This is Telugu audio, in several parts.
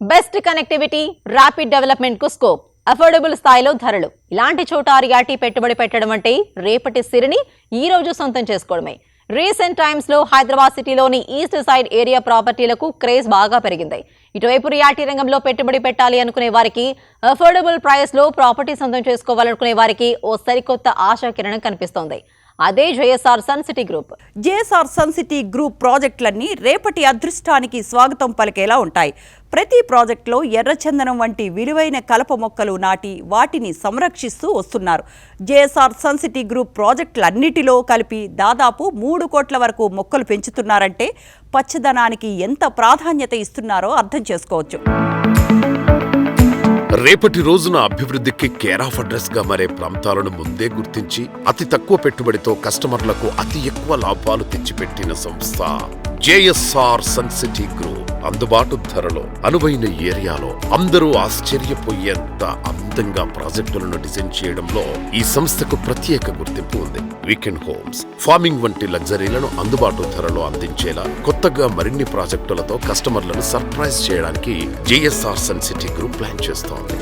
బెస్ట్ కనెక్టివిటీ, ర్యాపిడ్ డెవలప్మెంట్ కు స్కోప్, అఫోర్డబుల్ స్థాయిలో ధరలు. ఇలాంటి చోట రియాలిటీ పెట్టుబడి పెట్టడం అంటే రేపటి సిరిని ఈ రోజు సొంతం చేసుకోవడమే. రీసెంట్ టైమ్స్ లో హైదరాబాద్ సిటీలోని ఈస్ట్ సైడ్ ఏరియా ప్రాపర్టీలకు క్రేజ్ బాగా పెరిగింది. ఇటువైపు రియాలిటీ రంగంలో పెట్టుబడి పెట్టాలి అనుకునే వారికి, అఫోర్డబుల్ ప్రైస్ లో ప్రాపర్టీ సొంతం చేసుకోవాలనుకునే వారికి ఓ సరికొత్త ఆశాకిరణం కనిపిస్తోంది. అదే JSR sun city Group. JSR sun city Group ప్రాజెక్టులన్నీ రేపటి అదృష్టానికి స్వాగతం పలికేలా ఉంటాయి. ప్రతి ప్రాజెక్టులో ఎర్రచందనం వంటి విలువైన కలప మొక్కలు నాటి వాటిని సంరక్షిస్తూ వస్తున్నారు. జేఎస్ఆర్ సన్ సిటీ గ్రూప్ ప్రాజెక్టులన్నిటిలో కలిపి దాదాపు 3 కోట్ల వరకు మొక్కలు పెంచుతున్నారంటే పచ్చదనానికి ఎంత ప్రాధాన్యత ఇస్తున్నారో అర్థం చేసుకోవచ్చు. రేపటి రోజున అభివృద్ధికి కేర్ ఆఫ్ అడ్రస్ గా మారే ప్రాంతాలను ముందే గుర్తించి అతి తక్కువ పెట్టుబడితో కస్టమర్లకు అతి ఎక్కువ లాభాలు తెచ్చిపెట్టిన సంస్థ జేఎస్ఆర్ సన్ సిటీ గ్రూప్. అందుబాటు ధరలో, అనువైన ఏరియాలో, అందరూ ఆశ్చర్యపోయేంత అందంగా ప్రాజెక్టులను డిజైన్ చేయడంలో ఈ సంస్థకు ప్రత్యేక గుర్తింపు ఉంది. వీకెండ్ హోమ్స్, ఫార్మింగ్ వంటి లగ్జరీలను అందుబాటు ధరలో అందించేలా కొత్తగా మరిన్ని ప్రాజెక్టులతో కస్టమర్లను సర్ప్రైజ్ చేయడానికి JSR sun city Group plan చేస్తోంది.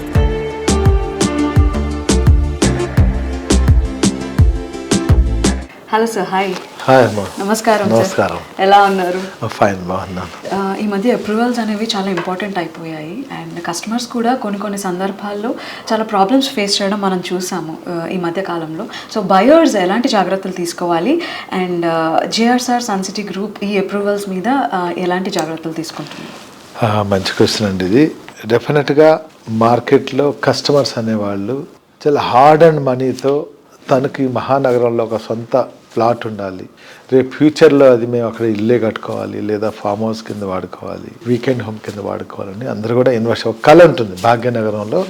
Hello sir, hi. హాయ్ అమ్మా. నమస్కారం. నమస్కారం. ఎలా ఉన్నారు? ఫైన్, బాగున్నాను. ఈ మధ్య అప్రూవల్స్ అనేవి చాలా ఇంపార్టెంట్ అయిపోయాయి అండ్ కస్టమర్స్ కూడా కొన్ని సందర్భాల్లో చాలా ప్రాబ్లమ్స్ ఫేస్ చేయడం మనం చూసాము ఈ మధ్య కాలంలో. సో బయర్స్ ఎలాంటి జాగ్రత్తలు తీసుకోవాలి and JSR sun city group ఈ అప్రూవల్స్ మీద ఎలాంటి జాగ్రత్తలు తీసుకుంటుంది? మంచి క్వశ్చన్ అండి ఇది. డెఫినెట్గా మార్కెట్లో కస్టమర్స్ అనేవాళ్ళు చాలా హార్డ్ అండ్ మనీతో తనకి మహానగరంలో ఒక సొంత ప్లాట్ ఉండాలి, రేపు ఫ్యూచర్లో అది మేము అక్కడ ఇల్లే కట్టుకోవాలి, లేదా ఫామ్ హౌస్ కింద వాడుకోవాలి, వీకెండ్ హోమ్ కింద వాడుకోవాలని అందరూ కూడా ఇన్వెస్ట్, ఒక కళ ఉంటుంది భాగ్యనగరంలో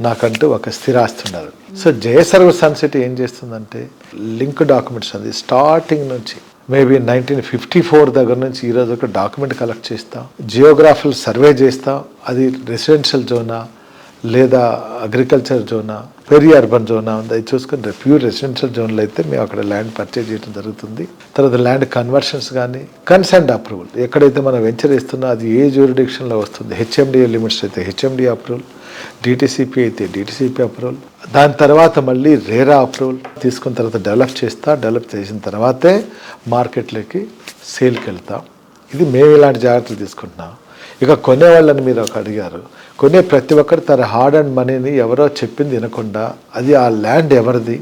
నాకంటూ ఒక స్థిరాస్తి ఉండాలి. సో జేఎస్ఆర్ సన్ సిటీ ఏం చేస్తుందంటే లింక్ డాక్యుమెంట్స్ అది స్టార్టింగ్ నుంచి మేబీ 1954 దగ్గర నుంచి ఈరోజు ఒక డాక్యుమెంట్ కలెక్ట్ చేస్తాం, జియోగ్రాఫికల్ సర్వే చేస్తాం, అది రెసిడెన్షియల్ జోనా లేదా agriculture Zona, peri urban Zona ఉంది, అది చూసుకుని ప్యూర్ రెసిడెన్షియల్ జోన్లో అయితే మేము అక్కడ ల్యాండ్ పర్చేజ్ చేయడం జరుగుతుంది. తర్వాత ల్యాండ్ కన్వర్షన్స్ కానీ కన్సెంట్ అప్రూవల్, ఎక్కడైతే మనం వెంచర్ ఇస్తున్నా అది ఏ జ్యూరిడిక్షన్లో వస్తుంది, హెచ్ఎండిఏ లిమిట్స్ అయితే హెచ్ఎండిఏ అప్రూవల్, డిటిసిపి అయితే డిటిసిపి అప్రూవల్, దాని తర్వాత మళ్ళీ రేరా అప్రూవల్ తీసుకున్న తర్వాత డెవలప్ చేసిన తర్వాతే మార్కెట్లోకి సేల్కి వెళ్తాం. ఇది మేము ఇలాంటి జాగ్రత్తలు తీసుకుంటున్నాం. ఇక కొనేవాళ్ళని మీరు ఒక అడిగారు, కొనే ప్రతి ఒక్కరు తన హార్డ్ అండ్ మనీని ఎవరో చెప్పింది వినకుండా, అది ఆ ల్యాండ్ ఎవరిది,